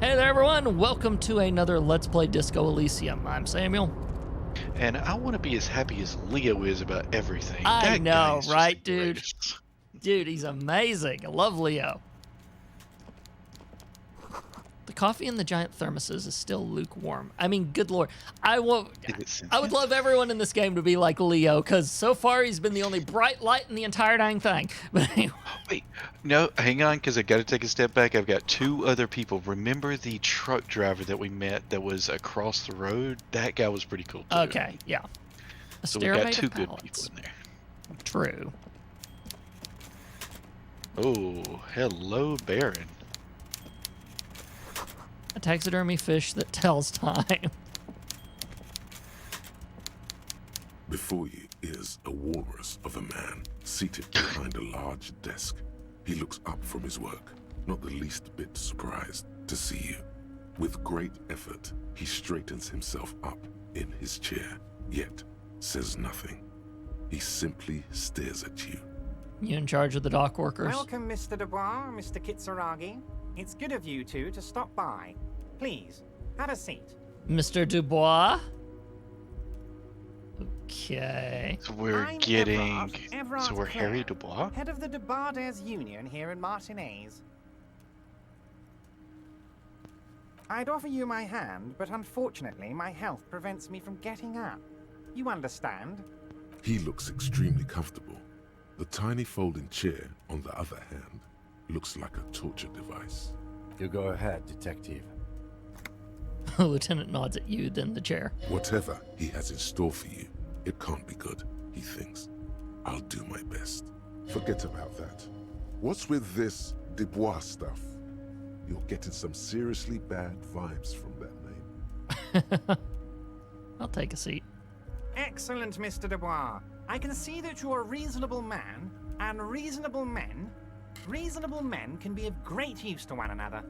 Hey there, everyone! Welcome to another Let's Play Disco Elysium. I'm Samuel. And I want to be as happy as Leo is about everything. I That guy know, is just the right, dude? greatest. Dude, he's amazing. I love Leo. The coffee in the giant thermoses is still lukewarm. I mean, good lord. I Is it would sentient? love everyone in this game to be like Leo, because so far he's been the only bright light in the entire dang thing. But anyway. Wait, no, hang on, because I got to take a step back. I've got two other people. Remember the truck driver that we met that was across the road? That guy was pretty cool, too. Okay, yeah. A So we got stairmate two of good people pallets. in there. True. Oh, hello, Baron. A taxidermy fish that tells time. Before you is a walrus of a man seated behind a large desk. He looks up from his work, not the least bit surprised to see you. With great effort, he straightens himself up in his chair, yet says nothing. He simply stares at you. You in charge of the dock workers? Welcome, Mr. Dubois, Mr. Kitsuragi. It's good of you two to stop by. Please, have a seat. Mr. Dubois? Okay. So we're I'm getting... Everard So we're Clare, Harry Dubois? head of the Debarders Union here in Martinez. I'd offer you my hand, but unfortunately my health prevents me from getting up. You understand? He looks extremely comfortable. The tiny folding chair, on the other hand, looks like a torture device. You go ahead, detective. The lieutenant nods at you, then the chair. Whatever he has in store for you, it can't be good, he thinks. I'll do my best. Forget about that. What's with this Dubois stuff? You're getting some seriously bad vibes from that name. I'll take a seat. Excellent, Mr. Dubois. I can see that you're a reasonable man, and reasonable men can be of great use to one another.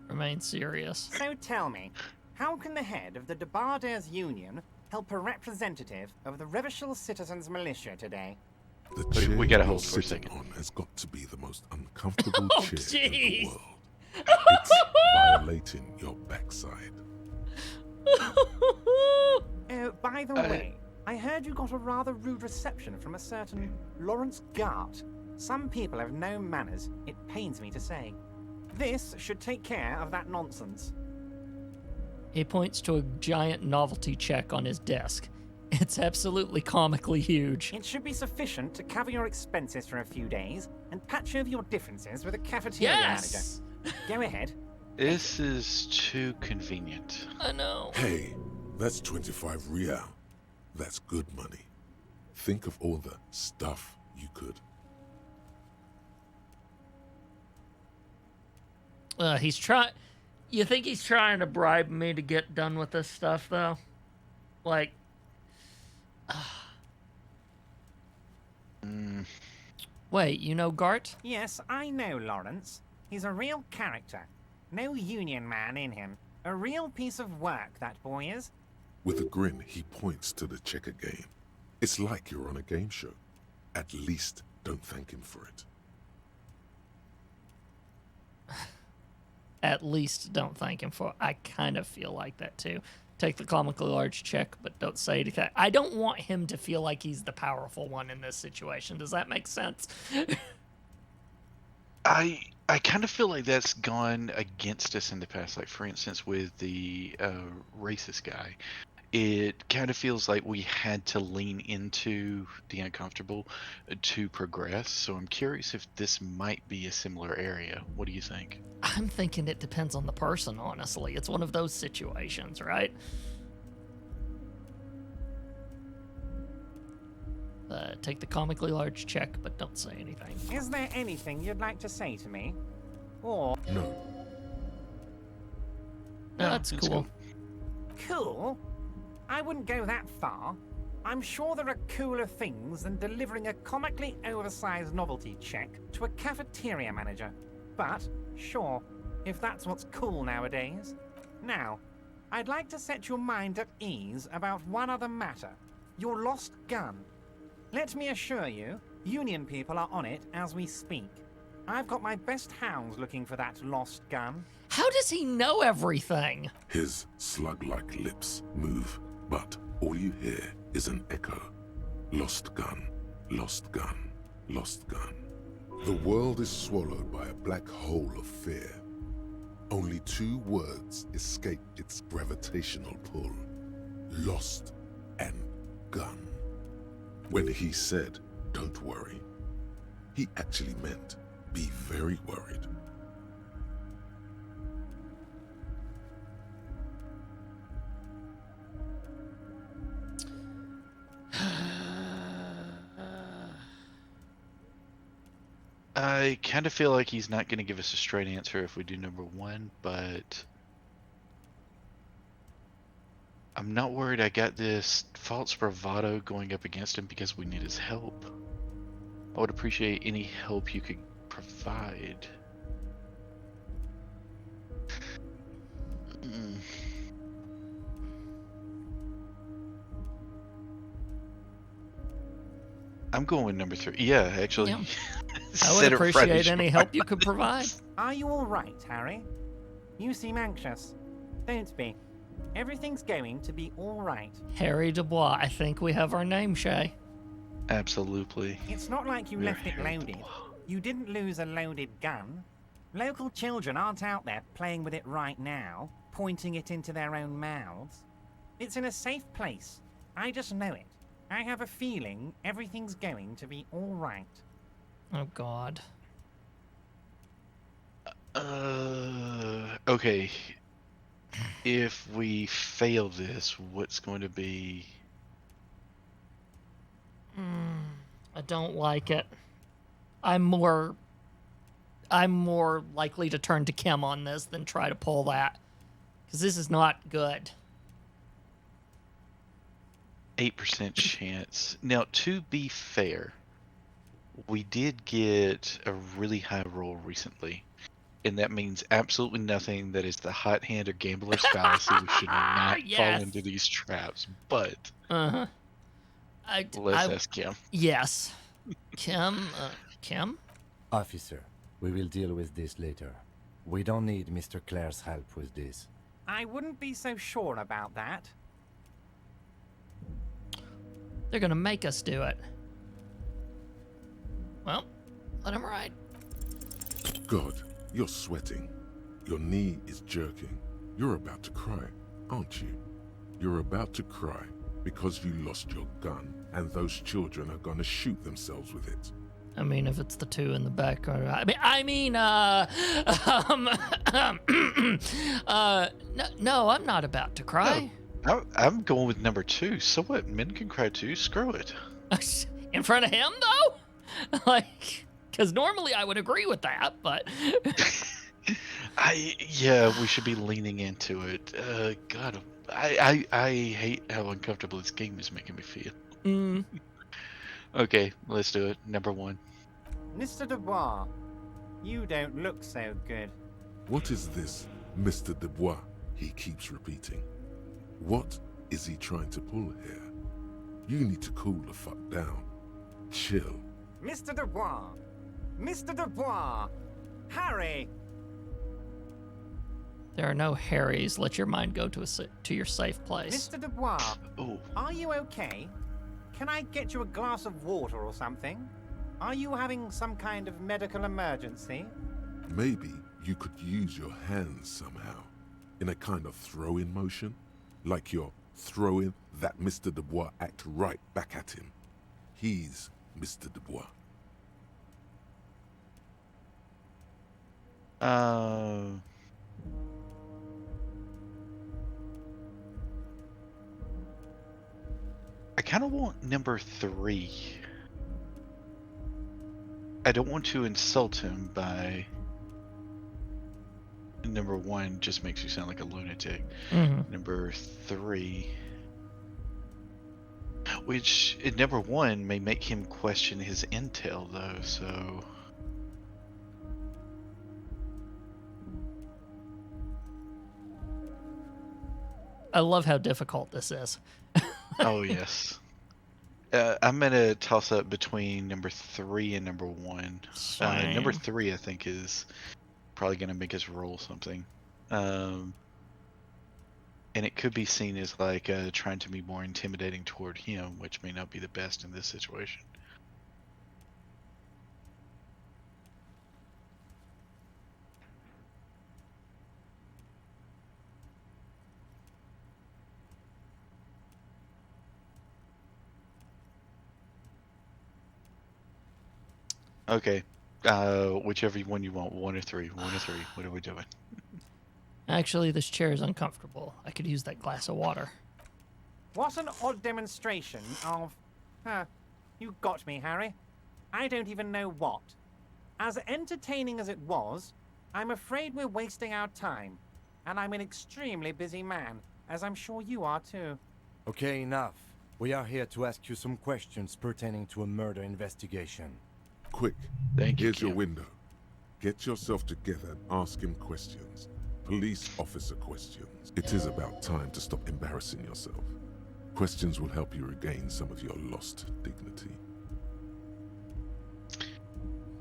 Remain serious. So tell me, how can the head of the Debarders Union help a representative of the Revachol Citizens Militia today? The Wait, chair we gotta you're hold for a sitting second. on has got to be the most uncomfortable Oh, chair in jeez. the world. It's violating your backside. Oh, by the way, I heard you got a rather rude reception from a certain Lawrence Gart. Some people have no manners, it pains me to say. This should take care of that nonsense. He points to a giant novelty check on his desk. It's absolutely comically huge. It should be sufficient to cover your expenses for a few days and patch over your differences with a cafeteria Yes! manager. Go ahead. This is too convenient. I know. Hey, that's 25 real. That's good money. Think of all the stuff you could. He's trying... You think he's trying to bribe me to get done with this stuff, though? Like... Wait, you know Gart? Yes, I know Lawrence. He's a real character. No union man in him. A real piece of work, that boy is. With a grin, he points to the checker game. It's like you're on a game show. At least don't thank him for it. At least don't thank him for it. I kind of feel like that, too. Take the comically large check, but don't say anything. I don't want him to feel like he's the powerful one in this situation. Does that make sense? I kind of feel like that's gone against us in the past. Like, for instance, with the racist guy, it kind of feels like we had to lean into the uncomfortable to progress. So I'm curious if this might be a similar area. What do you think? I'm thinking it depends on the person, honestly. It's one of those situations, right? Take the comically large check, but don't say anything. Is there anything you'd like to say to me? Or... No, No, that's it's cool. Cool? I wouldn't go that far. I'm sure there are cooler things than delivering a comically oversized novelty check to a cafeteria manager. But, sure, if that's what's cool nowadays. Now, I'd like to set your mind at ease about one other matter. Your lost gun. Let me assure you, Union people are on it as we speak. I've got my best hounds looking for that lost gun. How does he know everything? His slug-like lips move, but all you hear is an echo. Lost gun, lost gun, lost gun. The world is swallowed by a black hole of fear. Only 2 words escape its gravitational pull. Lost and gun. When he said, "Don't worry," he actually meant, be very worried. I kind of feel like he's not going to give us a straight answer if we do number 1, but I'm not worried. I got this false bravado going up against him because we need his help. I would appreciate any help you could provide. Mm. I'm going with number 3. Yeah, actually. Yeah. I Said would it right appreciate as any you help are. you could provide. Are you all right, Harry? You seem anxious. Don't be. Everything's going to be all right. Harry Dubois, I think we have our name, Shay. Absolutely. It's not like you You're left it Harry loaded. Dubois. You didn't lose a loaded gun. Local children aren't out there playing with it right now, pointing it into their own mouths. It's in a safe place. I just know it. I have a feeling everything's going to be all right. Oh, God. Okay. If we fail this, what's going to be... I don't like it. I'm more likely to turn to Kim on this than try to pull that. Because this is not good. 8% chance. Now, to be fair, we did get a really high roll recently. And that means absolutely nothing. That is the hot hand or gambler's fallacy. We should not Yes. fall into these traps. But Uh-huh. let's ask Kim. Yes. Kim? Kim? Officer, we will deal with this later. We don't need Mr. Clare's help with this. I wouldn't be so sure about that. They're gonna make us do it. Well, let him ride. God, you're sweating. Your knee is jerking. You're about to cry, aren't you? You're about to cry because you lost your gun and those children are gonna shoot themselves with it. I mean, if it's the 2 in the back, or no, I'm not about to cry. I'm going with number 2. So what? Men can cry too. Screw it. In front of him, though? Like, because normally I would agree with that, but Yeah, we should be leaning into it. God, I hate how uncomfortable this game is making me feel. Okay, let's do it. Number 1. Mr. Dubois, you don't look so good. What is this, Mr. Dubois? He keeps repeating. What is he trying to pull here? You need to cool the fuck down. Chill. Mr. Dubois! Mr. Dubois! Harry! there are no Harrys. Let your mind go to your safe place. Mr. Dubois, Oh, are you okay? Can I get you a glass of water or something? Are you having some kind of medical emergency? Maybe you could use your hands somehow, in a kind of throw-in motion, like you're throwing that Mr. Dubois act right back at him. He's Mr. Dubois. I kind of want number 3. I don't want to insult him by... Number 1 just makes you sound like a lunatic. Number 3... Which, in number 1, may make him question his intel, though, so... I love how difficult this is. Oh, yes. I'm gonna toss up between number 3 and number 1. Number Same. 3, I think, is probably gonna make us roll something, and it could be seen as like trying to be more intimidating toward him, which may not be the best in this situation. Okay, whichever one you want, 1 or 3, 1 or 3. What are we doing? Actually, this chair is uncomfortable. I could use that glass of water. What an odd demonstration of... you got me, Harry. I don't even know what. As entertaining as it was, I'm afraid we're wasting our time. And I'm an extremely busy man, as I'm sure you are too. Okay, enough. We are here to ask you some questions pertaining to a murder investigation. Quick, Thank you, here's your Kim. window. Get yourself together and ask him questions. Police officer questions. It is about time to stop embarrassing yourself. Questions will help you regain some of your lost dignity.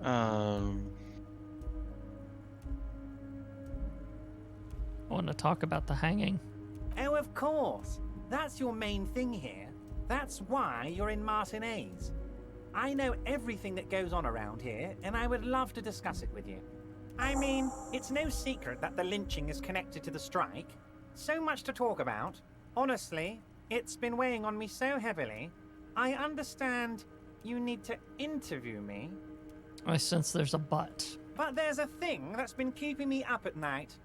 I want to talk about the hanging. Oh, of course. That's your main thing here. That's why you're in Martinez. I know everything that goes on around here, and I would love to discuss it with you. I mean, it's no secret that the lynching is connected to the strike. So much to talk about. Honestly, it's been weighing on me so heavily. I understand you need to interview me, I sense there's a but. but there's a thing that's been keeping me up at night.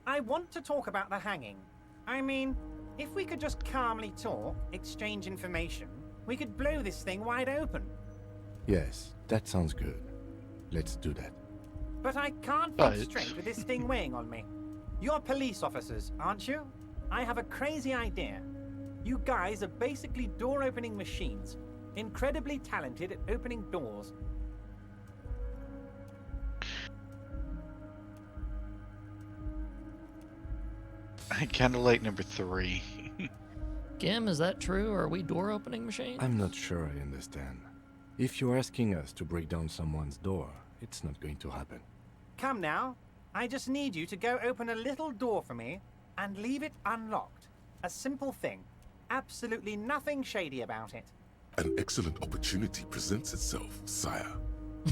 I want to talk about the hanging. I mean, if we could just calmly talk, exchange information, we could blow this thing wide open. Yes, that sounds good. Let's do that. But I can't But- think straight with this thing weighing on me. You're police officers, aren't you? I have a crazy idea. You guys are basically door-opening machines, incredibly talented at opening doors. I kind of like number 3. Gim, is that true? Are we door opening machines? I'm not sure I understand. If you're asking us to break down someone's door, it's not going to happen. Come now, I just need you to go open a little door for me and leave it unlocked. A simple thing. Absolutely nothing shady about it. An excellent opportunity presents itself, sire.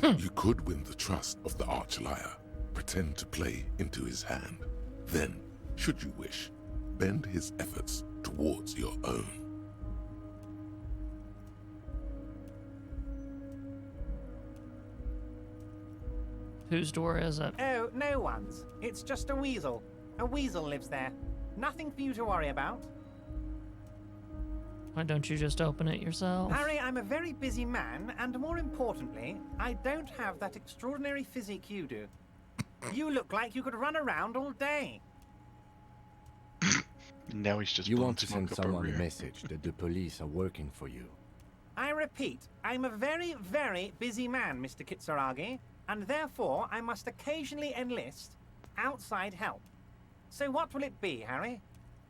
You could win the trust of the arch-liar, pretend to play into his hand. Then, should you wish, bend his efforts towards your own. Whose door is it? Oh, no one's. It's just a weasel. A weasel lives there. Nothing for you to worry about. Why don't you just open it yourself? Harry, I'm a very busy man, and more importantly, I don't have that extraordinary physique you do. You look like you could run around all day. Now he's just You blowing want to smoke send up our someone a rear. message that the police are working for you. I repeat, I'm a very, very busy man, Mr. Kitsuragi, and therefore I must occasionally enlist outside help. So what will it be, Harry?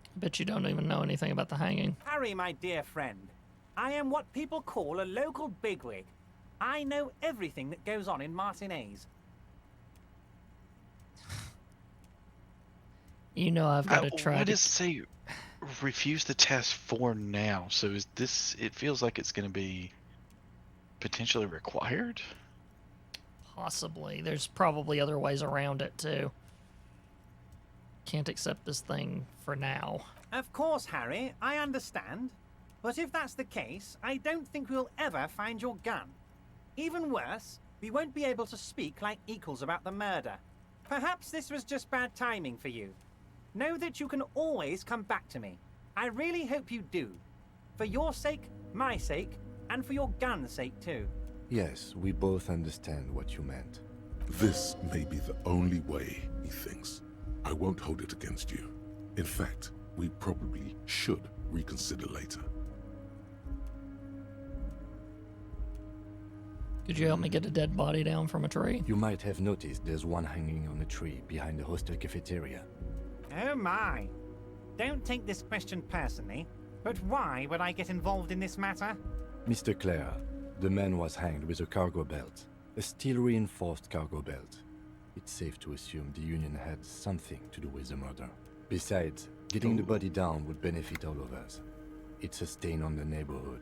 I bet you don't even know anything about the hanging. Harry, my dear friend, I am what people call a local bigwig. I know everything that goes on in Martinez. You know I've got to try What to... does it say? Refuse the test for now. So is this? It feels like it's going to be potentially required. Possibly. There's probably other ways around it, too. Can't accept this thing for now. Of course, Harry, I understand. But if that's the case, I don't think we'll ever find your gun. Even worse, we won't be able to speak like equals about the murder. Perhaps this was just bad timing for you. Know that you can always come back to me. I really hope you do. For your sake, my sake, and for your gun's sake too. Yes, we both understand what you meant. This may be the only way, he thinks. I won't hold it against you. In fact, we probably should reconsider later. Could you help me get a dead body down from a tree? You might have noticed there's one hanging on a tree behind the hostel cafeteria. Oh my. Don't take this question personally, but why would I get involved in this matter? Mr. Clare, the man was hanged with a cargo belt. A steel-reinforced cargo belt. It's safe to assume the Union had something to do with the murder. Besides, getting the body down would benefit all of us. It's a stain on the neighborhood.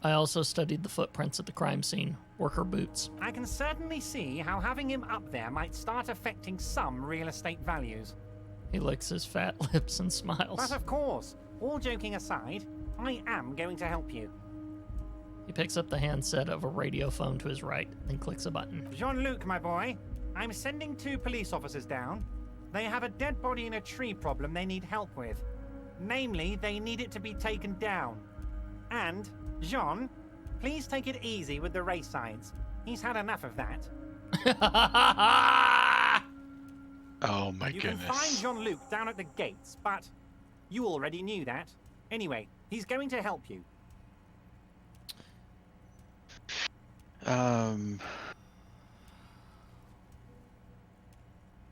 I also studied the footprints at the crime scene. Worker boots. I can certainly see how having him up there might start affecting some real estate values. He licks his fat lips and smiles. But of course, all joking aside, I am going to help you. He picks up the handset of a radio phone to his right, then clicks a button. Jean-Luc, my boy, I'm sending 2 police officers down. They have a dead body in a tree problem they need help with. Namely, they need it to be taken down. And, Jean, please take it easy with the race signs. He's had enough of that. Oh my You goodness. can find Jean-Luc down at the gates, but you already knew that. Anyway, he's going to help you.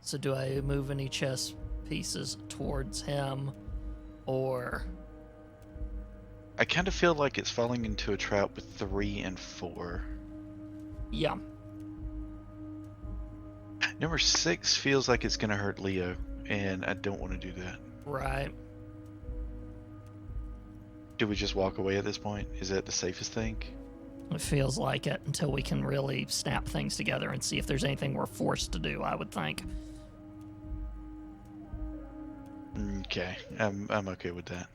So do I move any chess pieces towards him, or... I kind of feel like it's falling into a trap with 3 and 4. Yeah. Number 6 feels like it's going to hurt Leo, and I don't want to do that. Right. Do we just walk away at this point? Is that the safest thing? It feels like it until we can really snap things together and see if there's anything we're forced to do, I would think. Okay, I'm okay with that.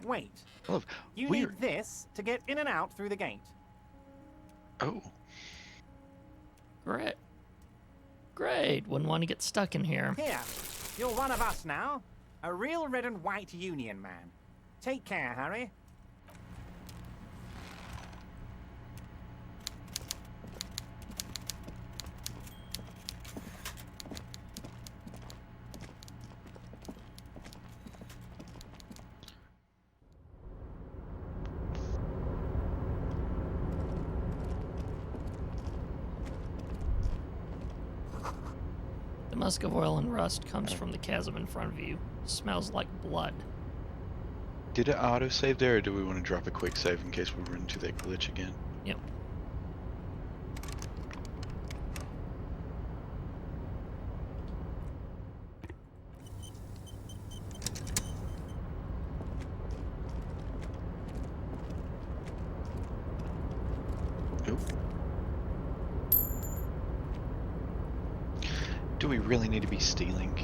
Wait, Oh, you weird. need this to get in and out through the gate. Oh, Great. Great. Wouldn't want to get stuck in here. Here, you're one of us now. A real red and white Union man. Take care, Harry. The musk of oil and rust comes from the chasm in front of you. Smells like blood. did it auto-save there, or do we want to drop a quick save in case we run into that glitch again? Yep. Oop. Do we really need to be stealing?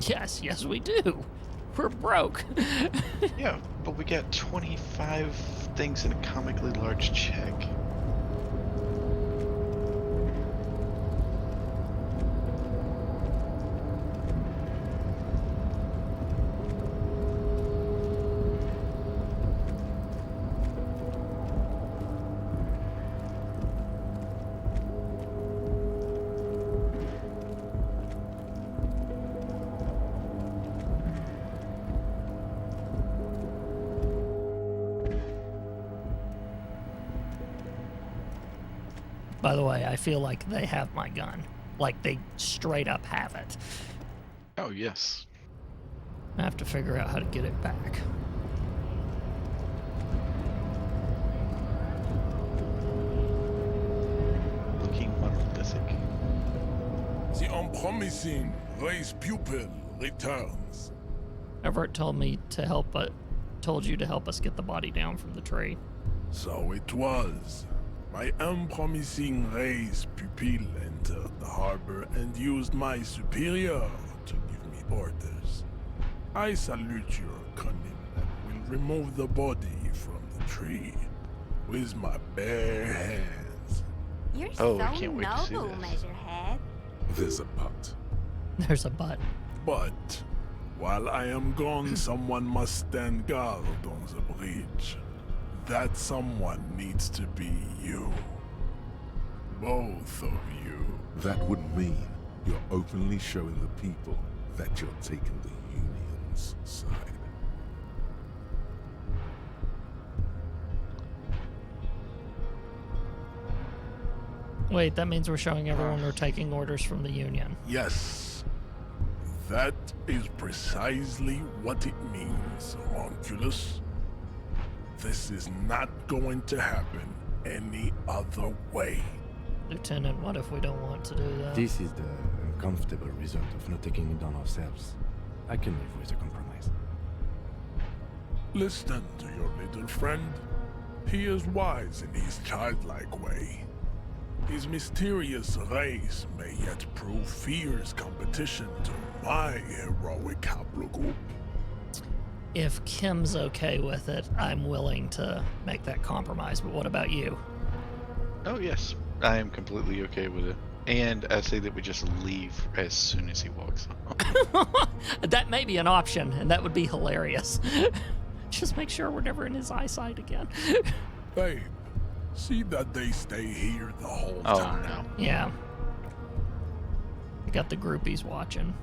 Yes, we do. We're broke. Yeah, but we got 25 things in a comically large check. By the way, I feel like they have my gun. Like they straight up have it. Oh, yes. I have to figure out how to get it back. Looking monolithic. The unpromising race pupil returns. Everett told me to help, but told you to help us get the body down from the tree. So it was. My unpromising race pupil entered the harbor and used my superior to give me orders. I salute your cunning and will remove the body from the tree with my bare hands. You're Oh, so I can't wait to see noble, this. Measurehead. There's a but. There's a butt. But while I am gone, someone must stand guard on the bridge. That someone needs to be you. Both of you. That would mean you're openly showing the people that you're taking the Union's side. Wait, that means we're showing everyone we're taking orders from the Union. Yes. That is precisely what it means, Homunculus. This is not going to happen any other way. Lieutenant, what if we don't want to do that? This is the uncomfortable result of not taking it on ourselves. I can live with a compromise. Listen to your little friend. He is wise in his childlike way. His mysterious race may yet prove fierce competition to my heroic haplogroup. If Kim's okay with it, I'm willing to make that compromise, but what about you? Oh, yes. I am completely okay with it. And I say that we just leave as soon as he walks on. That may be an option, and that would be hilarious. Just make sure we're never in his eyesight again. Babe, see that they stay here the whole Oh, time. no. Yeah. We got the groupies watching.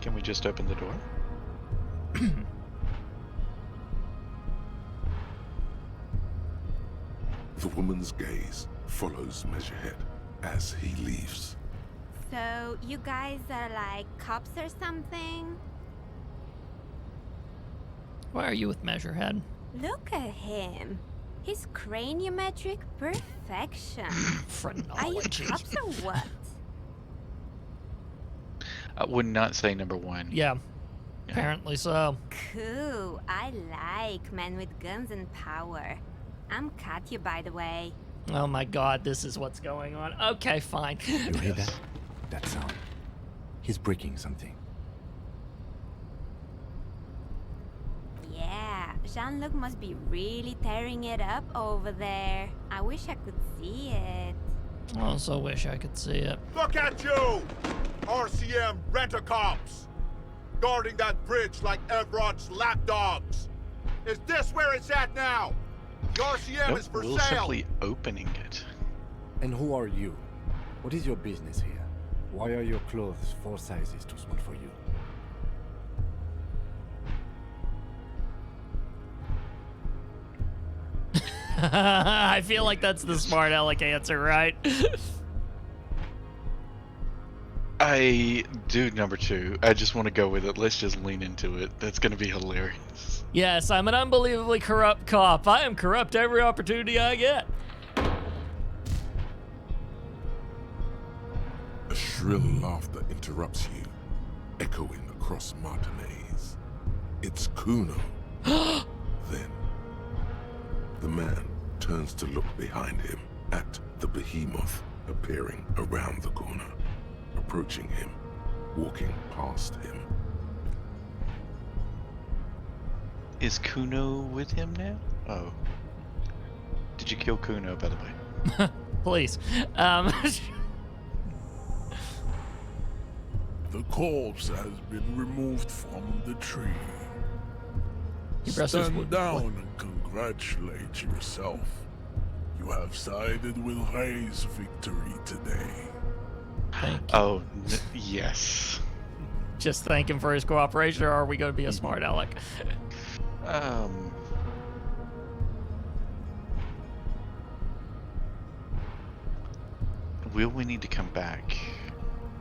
Can we just open the door? The woman's gaze follows Measurehead as he leaves. So, you guys are like cops or something? Why are you with Measurehead? Look at him. His craniometric perfection. Are you Phrenology. cops or what? I would not say number one. Yeah, apparently so. Cool. I like men with guns and power. I'm Katya, by the way. Oh my god, this is what's going on. Okay, fine. You hear that? That sound. He's breaking something. Yeah, Jean-Luc must be really tearing it up over there. I wish I could see it. I also wish I could see it. Look at you! RCM rent-a-cops! Guarding that bridge like Evrod's lapdogs! Is this where it's at now? The RCM Nope, is for we're sale! simply opening it. And who are you? What is your business here? Why are your clothes 4 sizes too small for you? I feel like that's the smart aleck answer, right? I do number two. I just want to go with it. Let's just lean into it. That's going to be hilarious. Yes, I'm an unbelievably corrupt cop. I am corrupt every opportunity I get. A shrill laughter interrupts you, echoing across Martinez. It's Kuno. Then, the man turns to look behind him at the behemoth appearing around the corner, approaching him, walking past him. Is Kuno with him now? Oh. Did you kill Kuno, by the way? Please. The corpse has been removed from the tree. He presses Stand wood. down and congratulate yourself. You have sided with Ray's victory today. Thank you. Oh, yes. Just thank him for his cooperation, or are we going to be a smart aleck? Will we need to come back?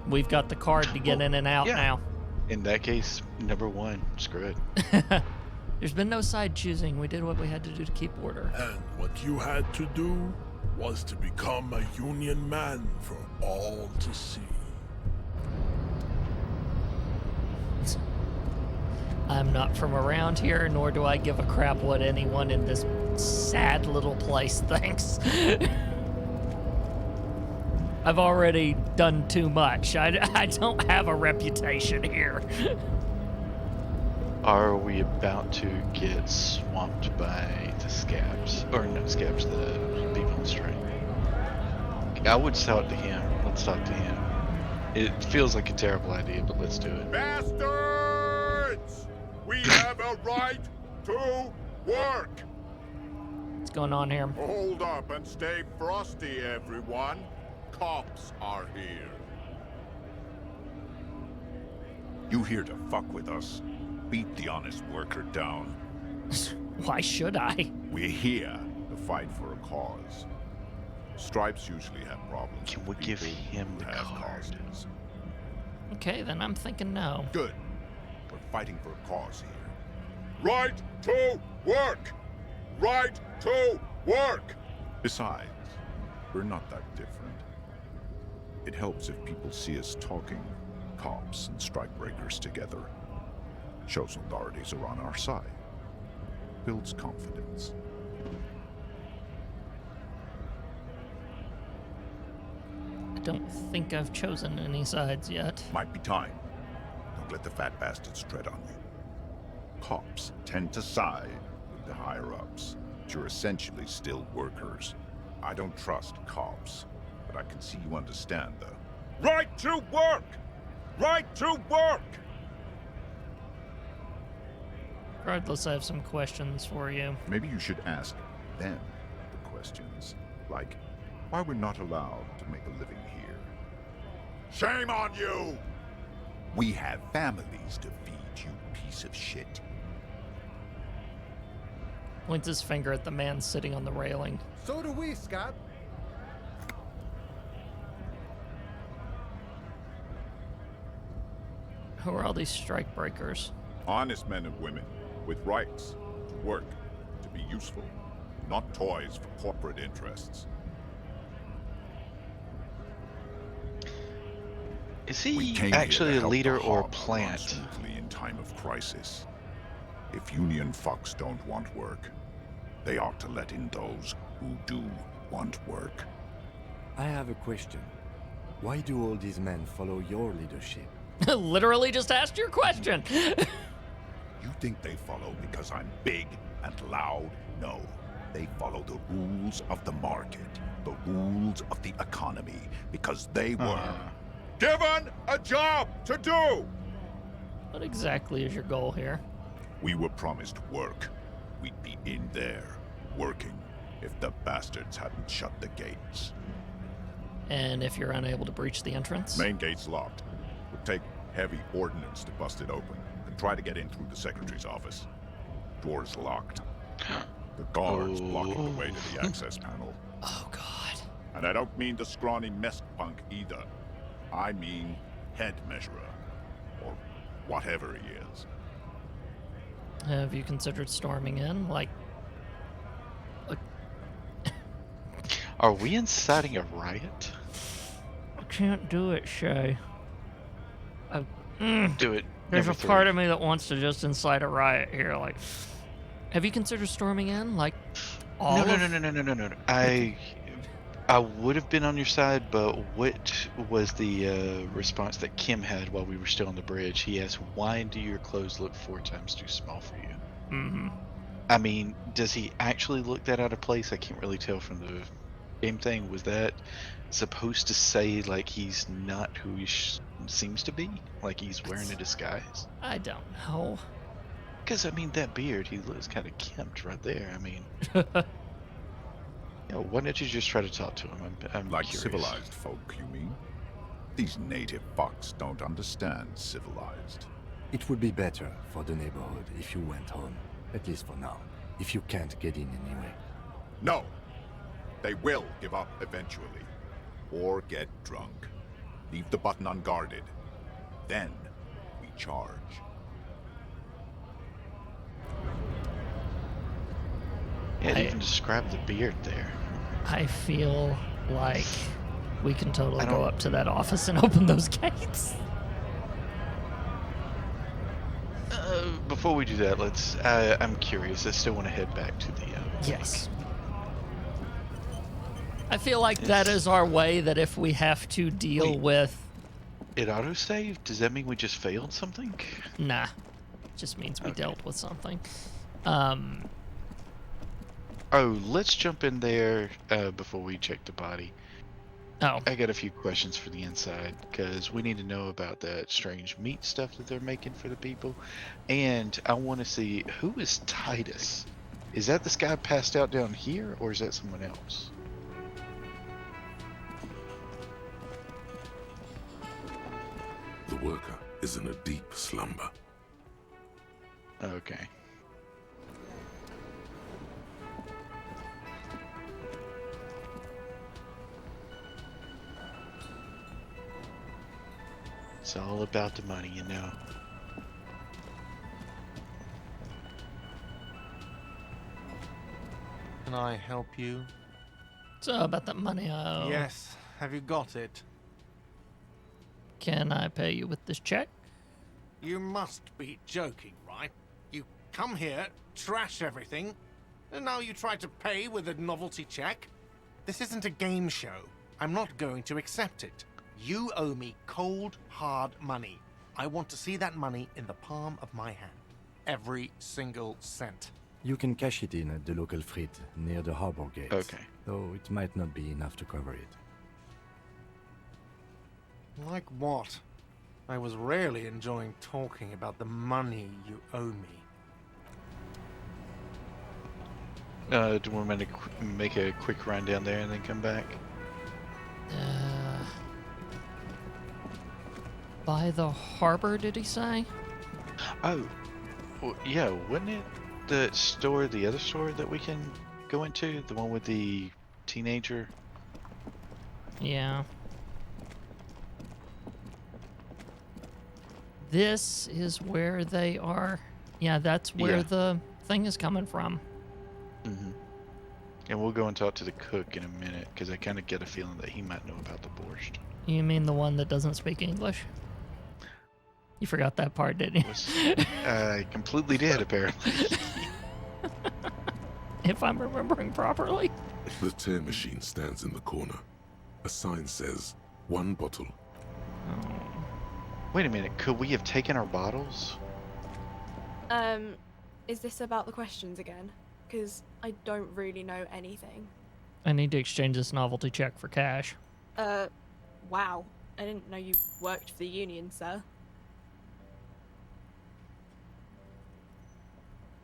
We've got the card to get in and out yeah. now. In that case, number one. Screw it. There's been no side choosing. We did what we had to do to keep order. And what you had to do was to become a Union man for all to see. I'm not from around here, nor do I give a crap what anyone in this sad little place thinks. I've already done too much. I don't have a reputation here. Are we about to get swamped by the scabs? Or no, scabs, the people on the street. I would talk to him. Let's talk to him. It feels like a terrible idea, but let's do it. Bastards! We have a right to work! What's going on here? Hold up and stay frosty, everyone. Cops are here. You here to fuck with us? Beat the honest worker down. Why should I? We're here to fight for a cause. Stripes usually have problems Can with we give people him who the have card? causes. Okay, then I'm thinking no. Good. We're fighting for a cause here. Right to work! Right to work! Besides, we're not that different. It helps if people see us talking, cops and strikebreakers together. Shows authorities are on our side. Builds confidence. I don't think I've chosen any sides yet. Might be time. Don't let the fat bastards tread on you. Cops tend to side with the higher-ups, but you're essentially still workers. I don't trust cops, but I can see you understand the... Right to work! Right to work! Regardless, I have some questions for you. Maybe you should ask them the questions, like why we're not allowed to make a living here. Shame on you! We have families to feed, you piece of shit. Points his finger at the man sitting on the railing. So do we, Scott. Who are all these strike breakers? Honest men and women with rights to work, to be useful, not toys for corporate interests. Is We he came here actually to a help leader the or a harbor run plant? smoothly in time of crisis. If Union fucks don't want work, they ought to let in those who do want work. I have a question. Why do all these men follow your leadership? Literally just asked your question. You think they follow because I'm big and loud? No. They follow the rules of the market, the rules of the economy, because they were... Given a job to do! What exactly is your goal here? We were promised work. We'd be in there, working, if the bastards hadn't shut the gates. And if you're unable to breach the entrance? Main gate's locked. Would take heavy ordnance to bust it open, and try to get in through the secretary's office. Door's locked. The guards blocking the way to the access panel. Oh, God. And I don't mean the scrawny mess punk either. I mean head measurer, or whatever he is. Have you considered storming in? Are we inciting a riot? I can't do it, Shay. Do it. There's a number part three. of me that wants to just incite a riot here. Have you considered storming in? No. I would have been on your side, but what was the response that Kim had while we were still on the bridge? He asked, "Why do your clothes look 4 times too small for you?" Mm-hmm. I mean, does he actually look that out of place? I can't really tell from the game thing. Was that supposed to say like he's not who he seems to be? Like he's wearing a disguise? I don't know. Because I mean, that beard, he looks kind of kempt right there. I mean, why don't you just try to talk to him? I'm Like curious. civilized folk, you mean? These native fucks don't understand civilized. It would be better for the neighborhood if you went home, at least for now, if you can't get in anyway. No! They will give up eventually. Or get drunk. Leave the button unguarded. Then we charge. Yeah, it even described the beard there. I feel like we can totally I go don't- up to that office and open those gates. Before we do that, let's. I'm curious. I still want to head back to the. Yes. I feel like that is our way that if we have to deal Wait. with... It autosaved? Does that mean we just failed something? Nah. It just means we dealt with something. Oh, let's jump in there before we check the body. Oh. I got a few questions for the inside, because we need to know about that strange meat stuff that they're making for the people. And I want to see, who is Titus? Is that this guy passed out down here, or is that someone else? The worker is in a deep slumber. Okay. It's all about the money, you know. Can I help you? So about that money I owe. Yes. Have you got it? Can I pay you with this check? You must be joking, right? You come here, trash everything, and now you try to pay with a novelty check? This isn't a game show. I'm not going to accept it. You owe me cold, hard money. I want to see that money in the palm of my hand. Every single cent. You can cash it in at the local frit near the harbor gate. Okay. Though it might not be enough to cover it. Like what? I was really enjoying talking about the money you owe me. Do you want me to make a quick run down there and then come back? By the harbor, did he say? Oh, well, yeah, wasn't it the store, the other store that we can go into? The one with the teenager? Yeah. This is where they are. Yeah, that's where Yeah. the thing is coming from. Mm-hmm. And we'll go and talk to the cook in a minute, because I kind of get a feeling that he might know about the borscht. You mean the one that doesn't speak English? You forgot that part, didn't you? I completely did, apparently. If I'm remembering properly. The tear machine stands in the corner. A sign says, 1 bottle. Wait a minute, could we have taken our bottles? Is this about the questions again? Because I don't really know anything. I need to exchange this novelty check for cash. Wow. I didn't know you worked for the Union, sir.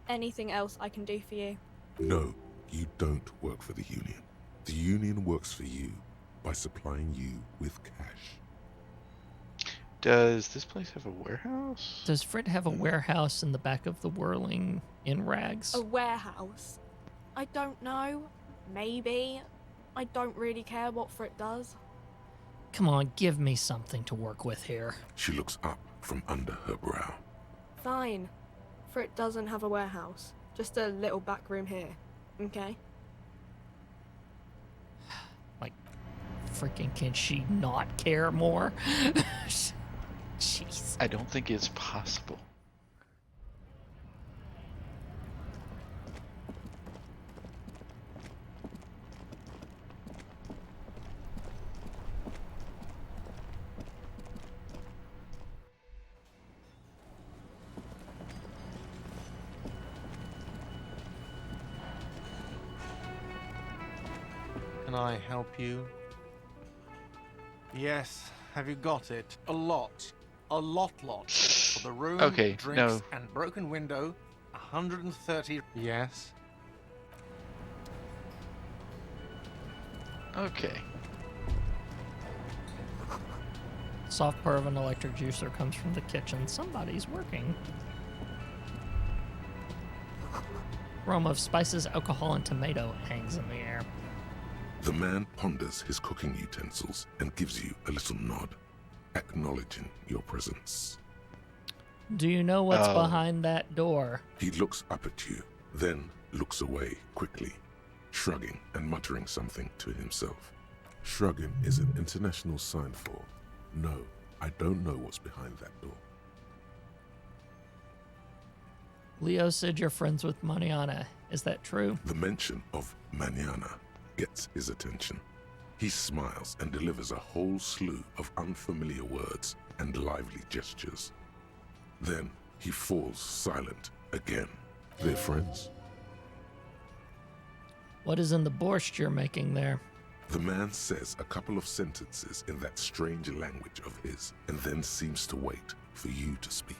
Anything else I can do for you? No, you don't work for the Union. The Union works for you by supplying you with cash. Does this place have a warehouse? Does Fred have a warehouse in the back of the Whirling in Rags? A warehouse? I don't know. Maybe. I don't really care what Frit does. Come on, give me something to work with here. She looks up from under her brow. Fine. Frit doesn't have a warehouse. Just a little back room here. Okay? Like, freaking can she not care more? Jeez. I don't think it's possible. Can I help you? Yes. Have you got it? A lot. A lot. For the room, Okay, drinks, no. and broken window, 130. Yes. Okay. Soft purr of an electric juicer comes from the kitchen. Somebody's working. Aroma of spices, alcohol, and tomato hangs in the air. The man ponders his cooking utensils and gives you a little nod, acknowledging your presence. Do you know what's behind that door? He looks up at you, then looks away quickly, shrugging and muttering something to himself. Shrugging is an international sign for, no, I don't know what's behind that door. Leo said you're friends with Mariana. Is that true? The mention of Manana gets his attention. He smiles and delivers a whole slew of unfamiliar words and lively gestures. Then he falls silent again. They're friends? What is in the borscht you're making there? The man says a couple of sentences in that strange language of his and then seems to wait for you to speak.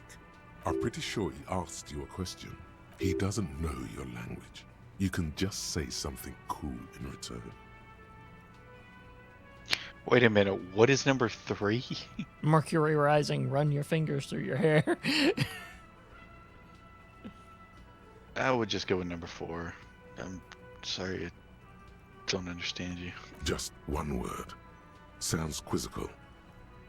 I'm pretty sure he asked you a question. He doesn't know your language. You can just say something cool in return. Wait a minute, what is number 3? Mercury rising, run your fingers through your hair. I would just go with number 4. I'm sorry, I don't understand you. Just one word. Sounds quizzical.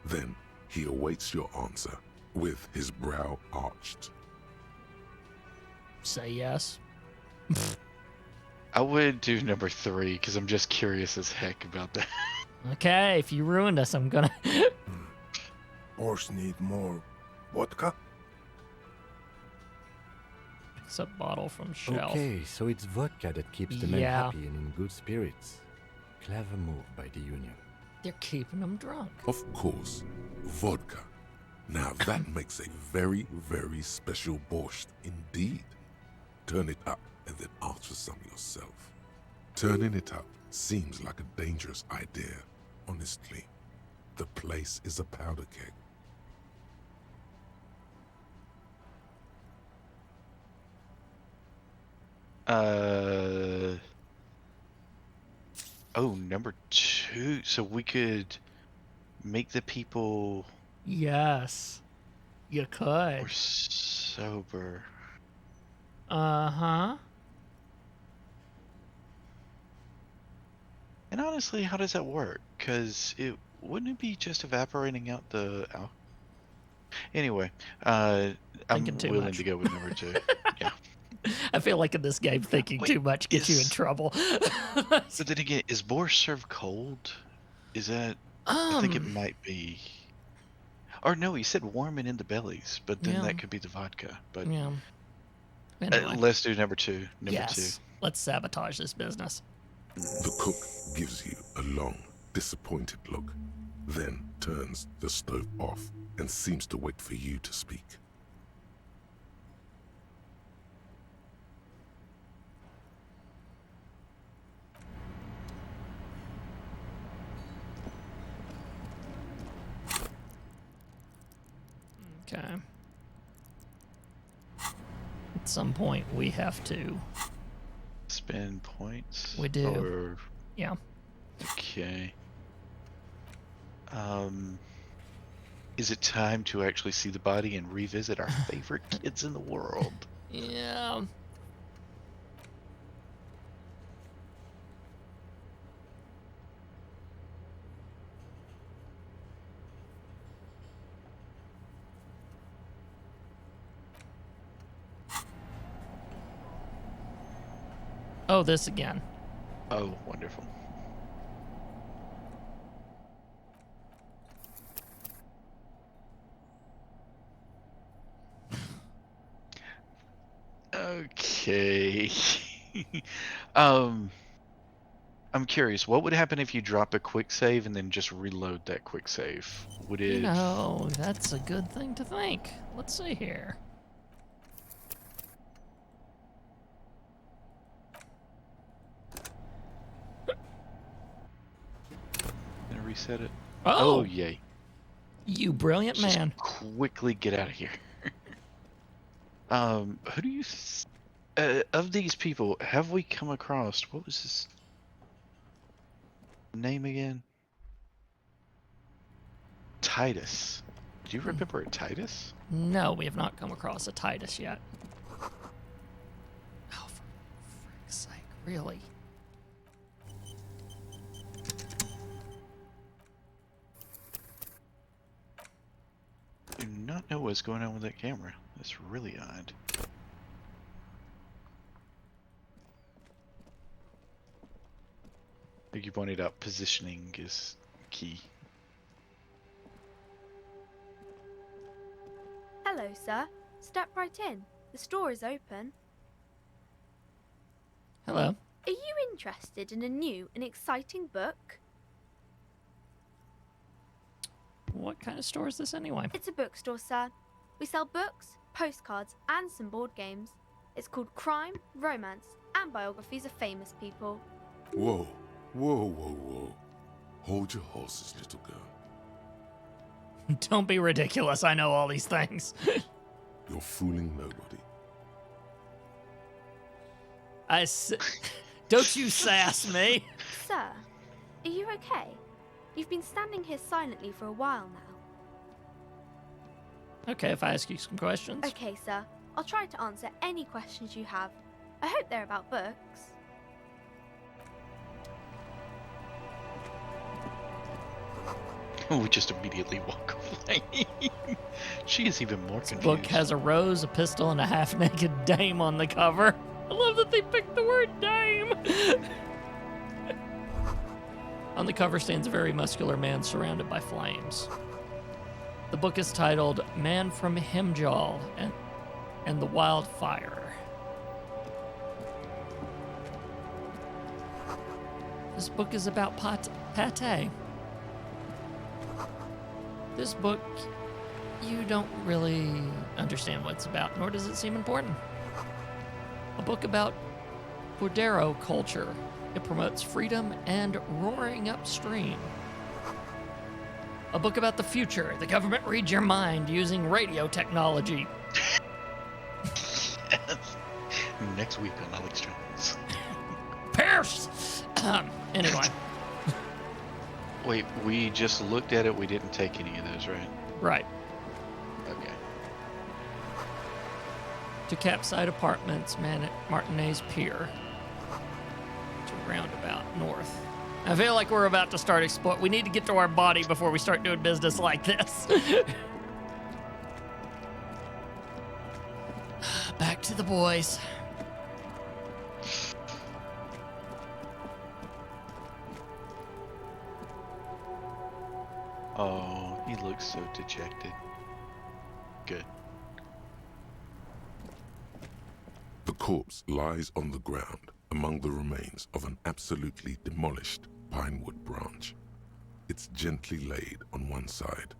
Then He awaits your answer with his brow arched. Say yes. I would do number 3 because I'm just curious as heck about that. Okay, if you ruined us, I'm gonna. Horse need more vodka? Picks up bottle from shelf. Okay, so it's vodka that keeps the men Yeah. happy and in good spirits. Clever move by the Union. They're keeping them drunk. Of course, vodka. Now that makes a very, very special borscht indeed. Turn it up and then ask for some yourself. Turning it up seems like a dangerous idea, honestly. The place is a powder keg. Oh, number 2. So we could make the people Yes, you could. more sober. Uh-huh. And honestly, how does that work? Because wouldn't it be just evaporating out the alcohol? Anyway, I'm Thinking too willing much. to go with number 2. Yeah. I feel like in this game, thinking Wait, too much gets you in is- trouble. But then again, is borscht served cold? Is that? I think it might be. Or no, he said warm and in the bellies, but then Yeah. that could be the vodka. But Yeah. Anyway, let's do number 2. Number yes. Let's sabotage this business. The cook gives you a long, disappointed look, then turns the stove off and seems to wait for you to speak. Okay. At some point, we have to. 2. Spend points. We do. Or Yeah. okay. Is it time to actually see the body and revisit our favorite kids in the world? Yeah. Oh, this again. Oh, wonderful. Okay. I'm curious, what would happen if you drop a quick save and then just reload that quick save? Would it? You know, that's a good thing to think. Let's see here. Gonna reset it. Oh, Yay! you brilliant Just man. quickly get out of here. Who do you? Of these people, have we come across? What was his name again? Titus. Do you remember a Titus? No, we have not come across a Titus yet. Oh, for frick's sake, really? Do not know what's going on with that camera. That's really odd. Like you pointed out, positioning is key. Hello, sir. Step right in. The store is open. Hello. Are you interested in a new and exciting book? What kind of store is this anyway? It's a bookstore, sir. We sell books, postcards, and some board games. It's called Crime, Romance, and Biographies of Famous People. Whoa, whoa, whoa, whoa. Hold your horses, little girl. Don't be ridiculous. I know all these things. You're fooling nobody. Don't you sass me. Sir, are you okay? You've been standing here silently for a while now. Okay, if I ask you some questions. Okay, sir. I'll try to answer any questions you have. I hope they're about books. We just immediately walk away. She is even more confused. Book has a rose, a pistol, and a half-naked dame on the cover. I love that they picked the word dame. On the cover stands a very muscular man surrounded by flames. The book is titled Man from Himjal and the Wildfire. This book is about pate. This book, you don't really understand what it's about, nor does it seem important. A book about Bordero culture. It promotes freedom and roaring upstream. A book about the future. The government reads your mind using radio technology. Next week on Alex Jones. Pierce! Anyway. Wait, we just looked at it. We didn't take any of those, right? Right. Okay. To Capside Apartments, Martinez Pier. To Roundabout North. I feel like we're about to start we need to get to our body before we start doing business like this. Back to the boys. Oh, he looks so dejected. Good. The corpse lies on the ground among the remains of an absolutely demolished pinewood branch. It's gently laid on one side.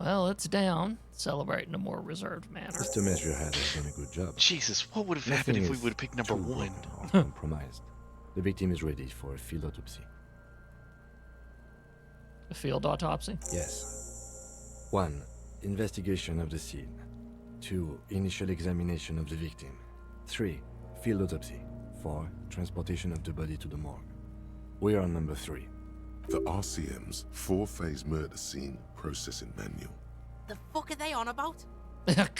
Well, it's down. Celebrate in a more reserved manner. Mr. Measurehead has done a good job. Jesus, what would have happened if we Nothing would have picked number too one? wrong or compromised. The victim is ready for a field autopsy. A field autopsy? Yes. 1. Investigation of the scene. 2. Initial examination of the victim. 3. Field autopsy. 4. Transportation of the body to the morgue. We are on number 3. The RCM's 4-phase murder scene processing manual. The fuck are they on about?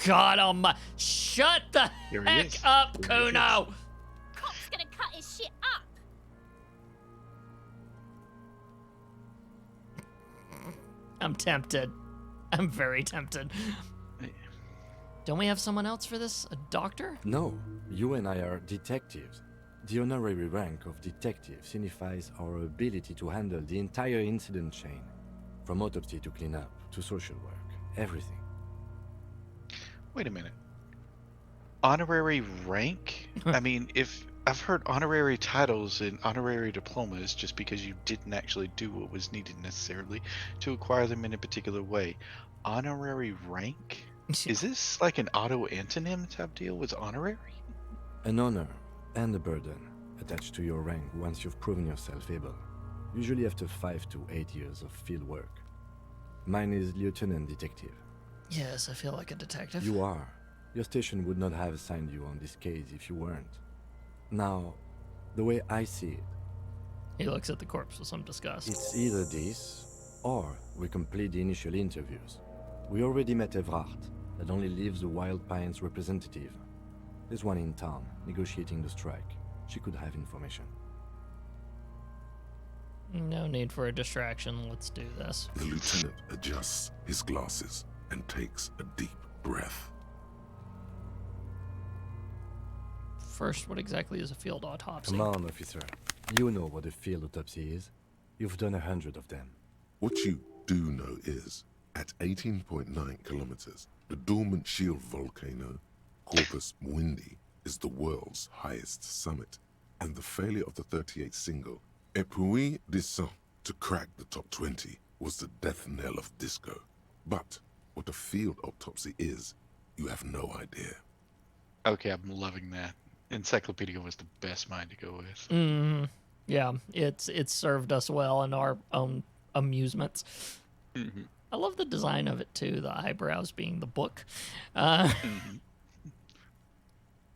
God almighty. Shut the heck up, Kuno! Cop's gonna cut his shit up! I'm tempted. I'm very tempted. Don't we have someone else for this? A doctor? No, you and I are detectives. The honorary rank of detective signifies our ability to handle the entire incident chain, from autopsy to cleanup to social work, everything. Wait a minute. Honorary rank? I mean, if I've heard honorary titles and honorary diplomas just because you didn't actually do what was needed necessarily to acquire them in a particular way. Honorary rank? Is this like an auto antonym type deal with honorary? An honor and a burden attached to your rank once you've proven yourself able, usually after 5 to 8 years of field work. Mine is Lieutenant Detective. Yes, I feel like a detective. You are. Your station would not have assigned you on this case if you weren't. Now, the way I see it... He looks at the corpse with some disgust. It's either this, or we complete the initial interviews. We already met Evrard, that only leaves the Wild Pines representative. There's one in town, negotiating the strike. She could have information. No need for a distraction. Let's do this. The lieutenant adjusts his glasses and takes a deep breath. First, what exactly is a field autopsy? Come on, officer. You know what a field autopsy is. You've done 100 of them. What you do know is, at 18.9 kilometers, the dormant shield volcano, Corpus Mundi, is the world's highest summit, and the failure of the 38 single, Et puis descend, to crack the top 20 was the death knell of disco. But what a field autopsy is, you have no idea. Okay, I'm loving that. Encyclopedia was the best mind to go with. Yeah, it's served us well in our own amusements. Mm-hmm. I love the design of it too. The eyebrows being the book. Mm-hmm.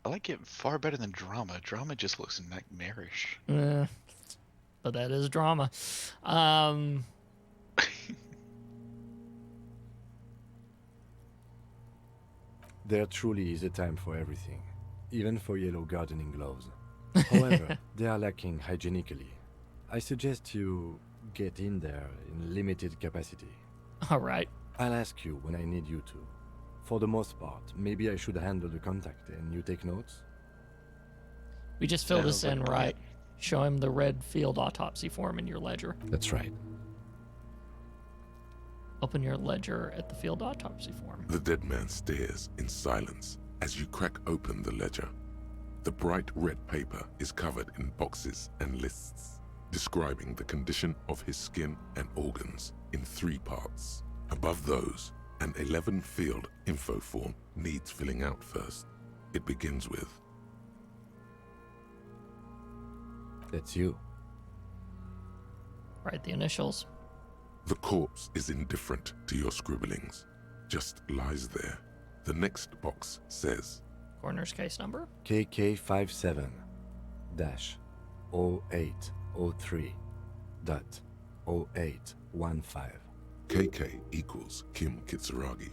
I like it far better than drama. Drama just looks nightmarish. But that is drama. There truly is a time for everything, even for yellow gardening gloves. However, they are lacking hygienically. I suggest you get in there in limited capacity. All right. I'll ask you when I need you to. For the most part, maybe I should handle the contact and you take notes? We just fill this Sounds in, like a right? Show him the red field autopsy form in your ledger. That's right. Open your ledger at the field autopsy form. The dead man stares in silence as you crack open the ledger. The bright red paper is covered in boxes and lists, describing the condition of his skin and organs in 3 parts. Above those, an 11-field info form needs filling out first. It begins with, That's you. Write the initials. the corpse is indifferent to your scribblings, just lies there. The next box says, Coroner's case number. KK57-0803.0815. KK equals Kim Kitsuragi.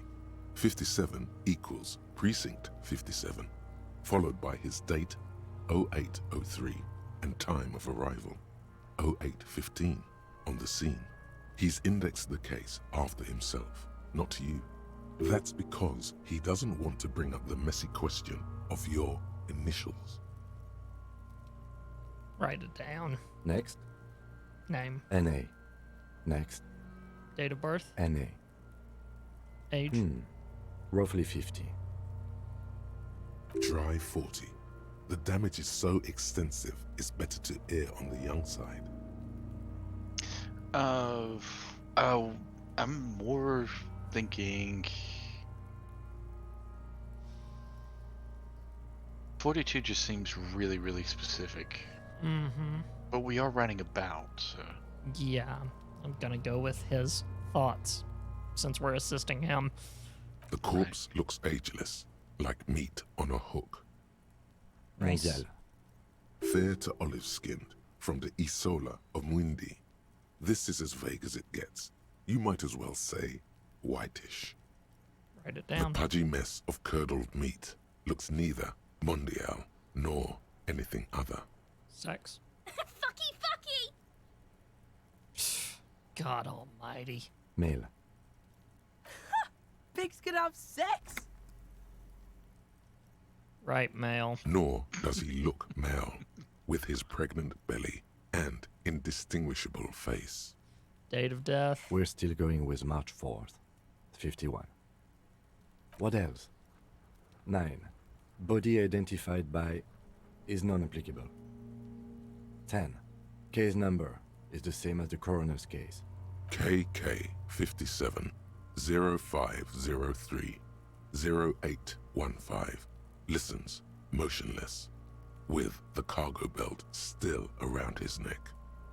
57 equals Precinct 57, followed by his date, 0803, and time of arrival, 0815, on the scene. He's indexed the case after himself, not you. That's because he doesn't want to bring up the messy question of your initials. Write it down. Next, Name. NA. Next, Date of birth. NA. Age. Roughly 50. Dry 40. The damage is so extensive, it's better to err on the young side. I'm more thinking 42 just seems really, really specific. Mm-hmm. But we are writing about, so. Yeah. I'm gonna go with his thoughts, since we're assisting him. The corpse looks ageless, like meat on a hook. Nice. Mondial. Fair to olive-skinned, from the Isola of Mwindi. This is as vague as it gets. You might as well say whitish. Write it The down. pudgy mess of curdled meat looks neither mondial nor anything other. Sex. Fucky, fucky! God almighty. Male. Pigs can have sex! Right, male. Nor does he look male, with his pregnant belly and indistinguishable face. Date of death. We're still going with March 4th. 51. What else? 9. Body identified by is non-applicable. 10. Case number is the same as the coroner's case. KK 57 0503 0815 listens motionless, with the cargo belt still around his neck.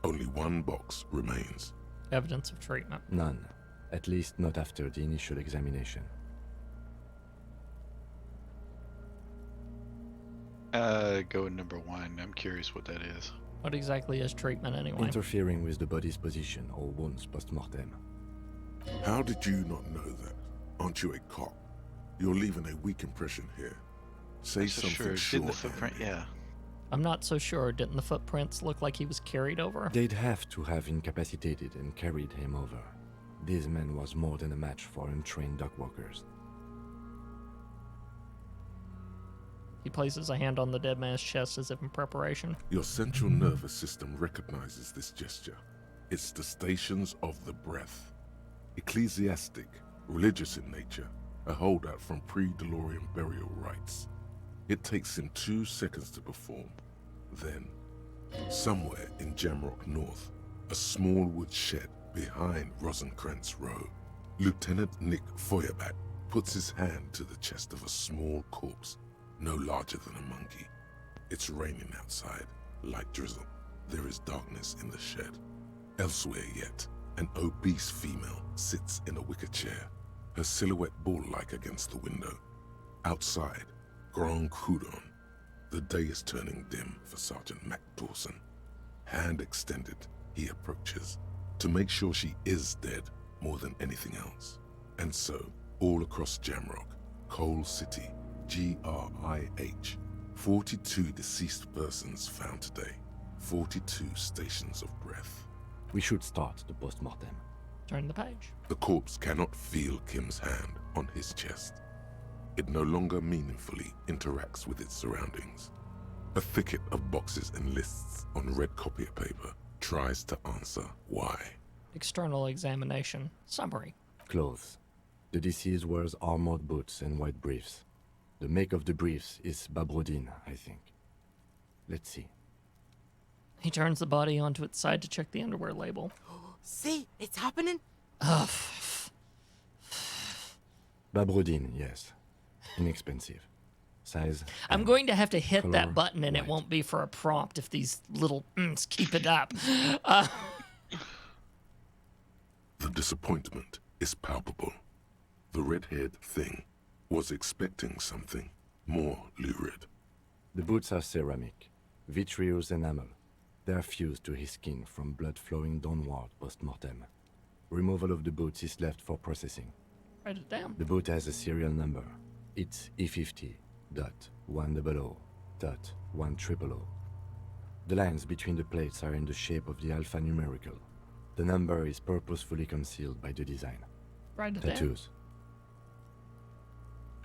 Only one box remains. Evidence of treatment. None. At least not after the initial examination. Go with number 1. I'm curious what that is. What exactly is treatment anyway? Interfering with the body's position or wounds post-mortem. How did you not know that? Aren't you a cop? You're leaving a weak impression here. Say So something sure, didn't the short. footprint? Yeah. I'm not so sure. Didn't the footprints look like he was carried over? They'd have to have incapacitated and carried him over. This man was more than a match for untrained dogwalkers. He places a hand on the dead man's chest as if in preparation. Your central nervous system recognizes this gesture. It's the stations of the breath. Ecclesiastic, religious in nature, a holdout from pre-DeLorean burial rites. It takes him 2 seconds to perform. Then, somewhere in Jamrock North, a small wood shed behind Rosencrantz Row, Lieutenant Nick Feuerbat puts his hand to the chest of a small corpse, no larger than a monkey. It's raining outside, light drizzle. There is darkness in the shed. Elsewhere yet, an obese female sits in a wicker chair, her silhouette bull-like against the window. Outside, Grand Coudon. The day is turning dim for Sergeant Mac Dawson. Hand extended, he approaches, to make sure she is dead more than anything else. And so, all across Jamrock, Coal City, GRIH, 42 deceased persons found today. 42 stations of breath. We should start the post-mortem. Turn the page. The corpse cannot feel Kim's hand on his chest. It no longer meaningfully interacts with its surroundings. A thicket of boxes and lists on red copier paper tries to answer why. External examination. Summary. Clothes. The deceased wears armored boots and white briefs. The make of the briefs is Babrodine, I think. Let's see. He turns the body onto its side to check the underwear label. See, it's happening. Ugh. Babrodine, yes. Inexpensive. Size. I'm going to have to hit color, that button, and it white. won't be for a prompt if these little keep it up. The disappointment is palpable. The red-haired thing was expecting something more lurid. The boots are ceramic, vitreous enamel. They are fused to his skin from blood flowing downward post-mortem. Removal of the boots is left for processing. Write it down. The boot has a serial number. It's E50.100.100. The lines between the plates are in the shape of the alphanumerical. The number is purposefully concealed by the design. Write it down. Tattoos.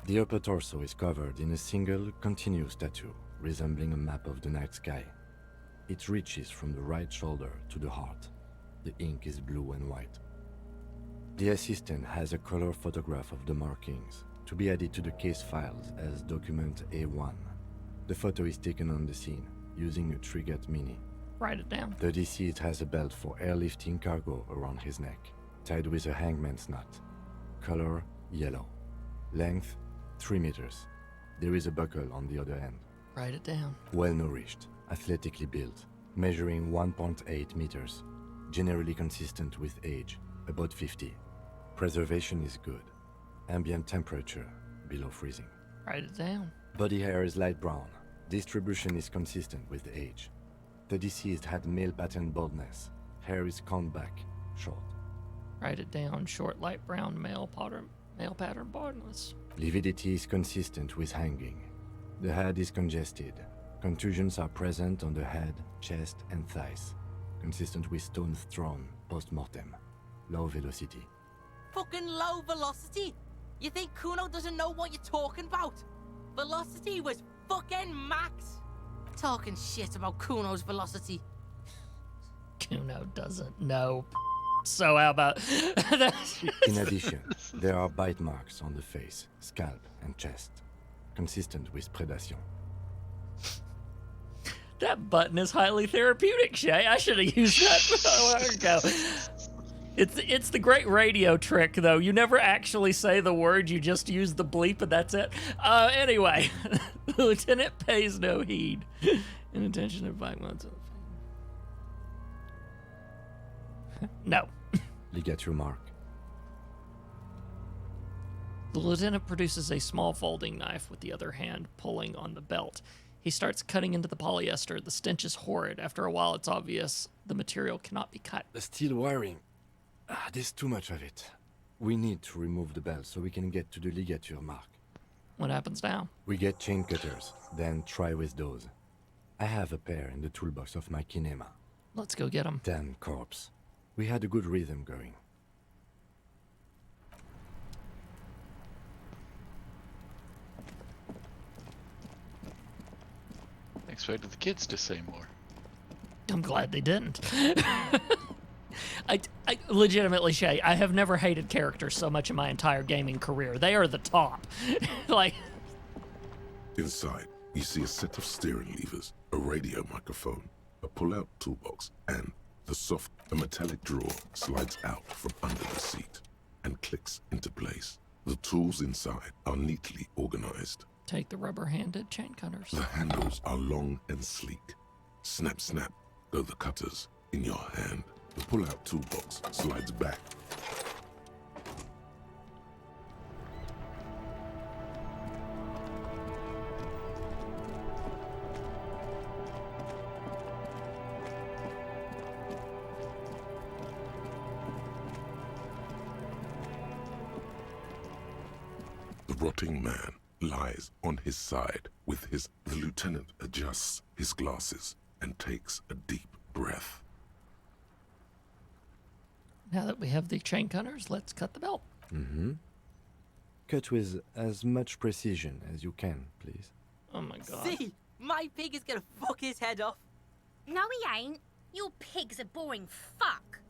The upper torso is covered in a single, continuous tattoo, resembling a map of the night sky. It reaches from the right shoulder to the heart. The ink is blue and white. The assistant has a color photograph of the markings, to be added to the case files as document A1. The photo is taken on the scene, using a Trigat Mini. Write it down. The deceased has a belt for airlifting cargo around his neck, tied with a hangman's knot. Color, yellow. Length, 3 meters. There is a buckle on the other end. Write it down. Well-nourished, athletically built, measuring 1.8 meters. Generally consistent with age, about 50. Preservation is good. Ambient temperature, below freezing. Write it down. Body hair is light brown. Distribution is consistent with age. The deceased had male pattern baldness. Hair is combed back, short. Write it down. Short, light brown, male pattern baldness. Lividity is consistent with hanging. The head is congested. Contusions are present on the head, chest, and thighs. Consistent with stones thrown post-mortem. Low velocity. Fucking low velocity. You think Kuno doesn't know what you're talking about? Velocity was fucking max. Talking shit about Kuno's velocity. Kuno doesn't know. So how about that? In addition, there are bite marks on the face, scalp, and chest. Consistent with predation. That button is highly therapeutic, Shay. I should have used that a while ago. It's the great radio trick, though. You never actually say the word, you just use the bleep, and that's it. Anyway, the lieutenant pays no heed. In attention to 5 months. No. Ligature mark. The lieutenant produces a small folding knife with the other hand pulling on the belt. He starts cutting into the polyester. The stench is horrid. After a while, it's obvious the material cannot be cut. The steel wiring. There's too much of it. We need to remove the belt so we can get to the ligature mark. What happens now? We get chain cutters, then try with those. I have a pair in the toolbox of my kinema. Let's go get them. Damn corpse. We had a good rhythm going. Expected the kids to say more. I'm glad they didn't. I legitimately, Shay, I have never hated characters so much in my entire gaming career. They are the top. Like, Inside, you see a set of steering levers, a radio microphone, a pull-out toolbox, and a metallic drawer slides out from under the seat and clicks into place. The tools inside are neatly organized. take the rubber-handed chain cutters. The handles are long and sleek. Snap, snap, go the cutters in your hand. The pull-out toolbox slides back. The rotting man lies on his side with his... The lieutenant adjusts his glasses and takes a deep breath. Now that we have the chain cutters, let's cut the belt. Mm-hmm. Cut with as much precision as you can, please. Oh my god. See? My pig is gonna fuck his head off. No, he ain't. Your pig's a boring fuck.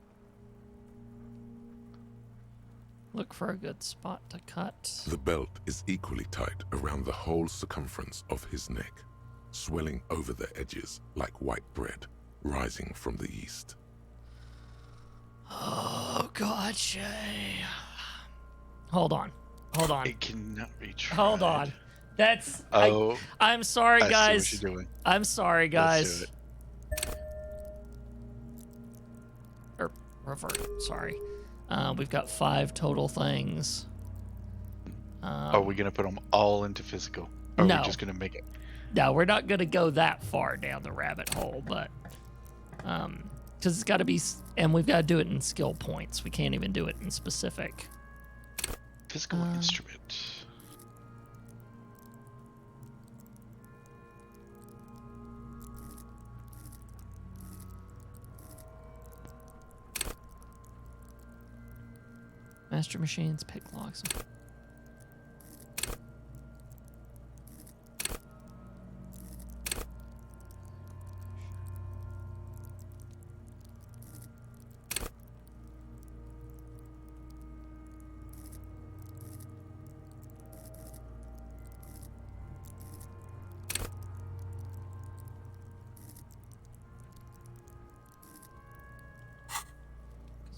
Look for a good spot to cut. The belt is equally tight around the whole circumference of his neck, swelling over the edges like white bread rising from the east. Oh god, Shay. Hold on. It cannot be tried. Hold on. That's... Oh. I'm sorry, guys. I see what you're doing. I'm sorry, guys. Let's do it. Or revert, sorry. We've got 5 total things. Are we going to put them all into physical? Or No. are we just going to make it? No, we're not going to go that far down the rabbit hole, but... Because it's got to be... And we've got to do it in skill points. We can't even do it in specific. Physical instrument. Master machines, pick locks.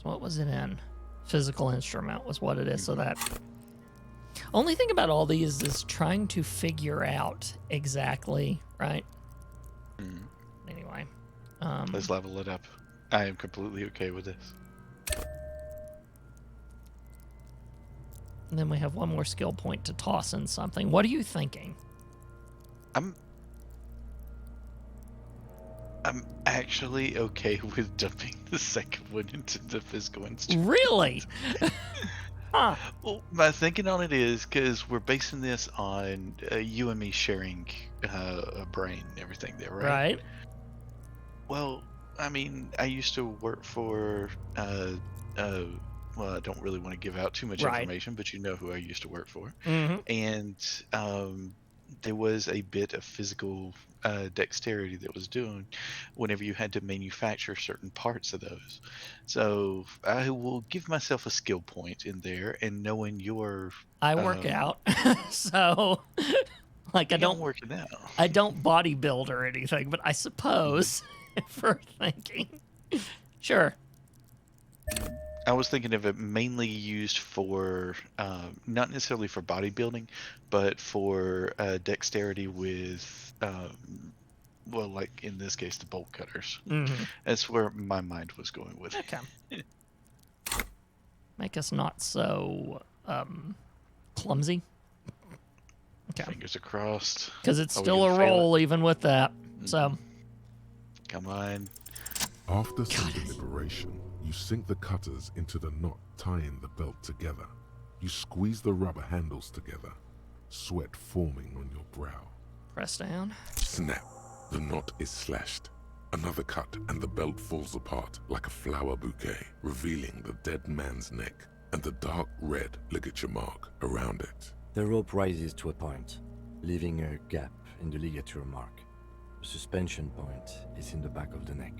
What was it in? Physical instrument was what it is. So that only thing about all these is trying to figure out exactly, right? Anyway, Let's level it up. I am completely okay with this. and then we have one more skill point to toss in something. What are you thinking? I'm actually okay with dumping the second one into the physical instrument. Really? Huh. Well, my thinking on it is because we're basing this on you and me sharing a brain and everything there, right? Right. Well, I mean, I used to work for, well, I don't really want to give out too much information, but you know who I used to work for. Mm-hmm. And there was a bit of physical dexterity that was doing whenever you had to manufacture certain parts of those. So I will give myself a skill point in there, and knowing your I work out, so like I don't work it out. I don't bodybuild or anything, but I suppose for thinking, sure. I was thinking of it mainly used for, not necessarily for bodybuilding, but for dexterity with, well, like in this case, the bolt cutters. Mm-hmm. That's where my mind was going with it. Okay. Make us not so clumsy. Okay. Fingers crossed. Because it's Are we still gonna a fail roll even with that. So. Come on. After some deliberation, you sink the cutters into the knot tying the belt together. You squeeze the rubber handles together, sweat forming on your brow. Press down. Snap. The knot is slashed. Another cut and the belt falls apart like a flower bouquet, revealing the dead man's neck and the dark red ligature mark around it. The rope rises to a point, leaving a gap in the ligature mark. The suspension point is in the back of the neck.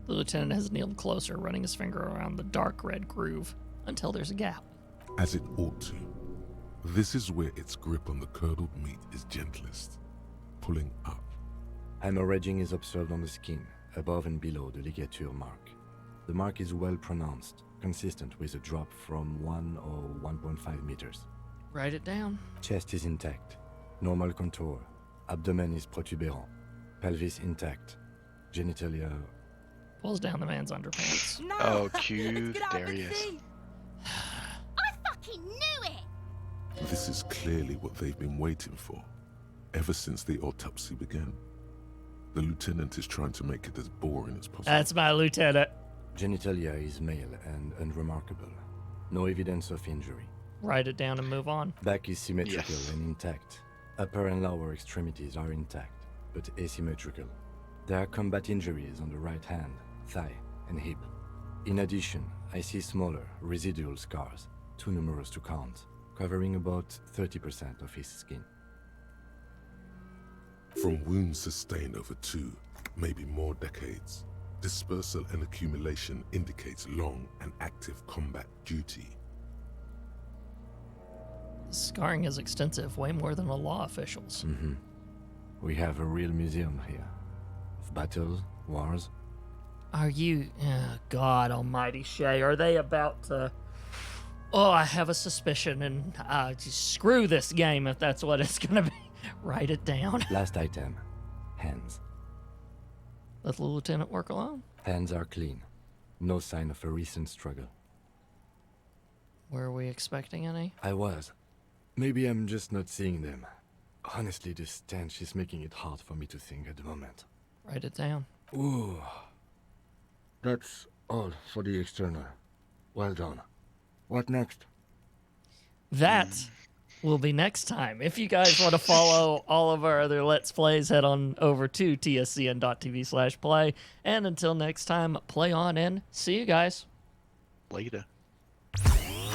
The lieutenant has kneeled closer, running his finger around the dark red groove until there's a gap. As it ought to. This is where its grip on the curdled meat is gentlest, pulling up. Hemorrhaging is observed on the skin, above and below the ligature mark. The mark is well pronounced, consistent with a drop from 1 or 1.5 meters. Write it down. Chest is intact, normal contour. Abdomen is protuberant, pelvis intact, genitalia... Pulls down the man's underpants. No! Oh, cute. Get out There and he is. see. I fucking knew it! This is clearly what they've been waiting for, ever since the autopsy began. The lieutenant is trying to make it as boring as possible. That's my lieutenant. Genitalia is male and unremarkable. No evidence of injury. write it down and move on. Back is symmetrical Yes. and intact. Upper and lower extremities are intact, but asymmetrical. There are combat injuries on the right hand, thigh, and hip. In addition, I see smaller, residual scars, too numerous to count, covering about 30% of his skin. From wounds sustained over 2, maybe more decades, dispersal and accumulation indicates long and active combat duty. Scarring is extensive, way more than the law officials. We have a real museum here. Of battles, wars. Are you... God almighty, Shay, are they about to... Oh, I have a suspicion, and just screw this game if that's what it's gonna be. Write it down. Last item. Hands. Let the lieutenant work alone. Hands are clean. No sign of a recent struggle. Were we expecting any? I was. Maybe I'm just not seeing them. Honestly, this stench is making it hard for me to think at the moment. Write it down. Ooh. That's all for the external. Well done. What next? That will be next time. If you guys want to follow all of our other Let's Plays, head on over to tscn.tv/play. And until next time, play on and see you guys. Later.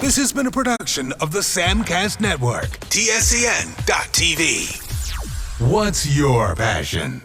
This has been a production of the Samcast Network, tscn.tv. What's your passion?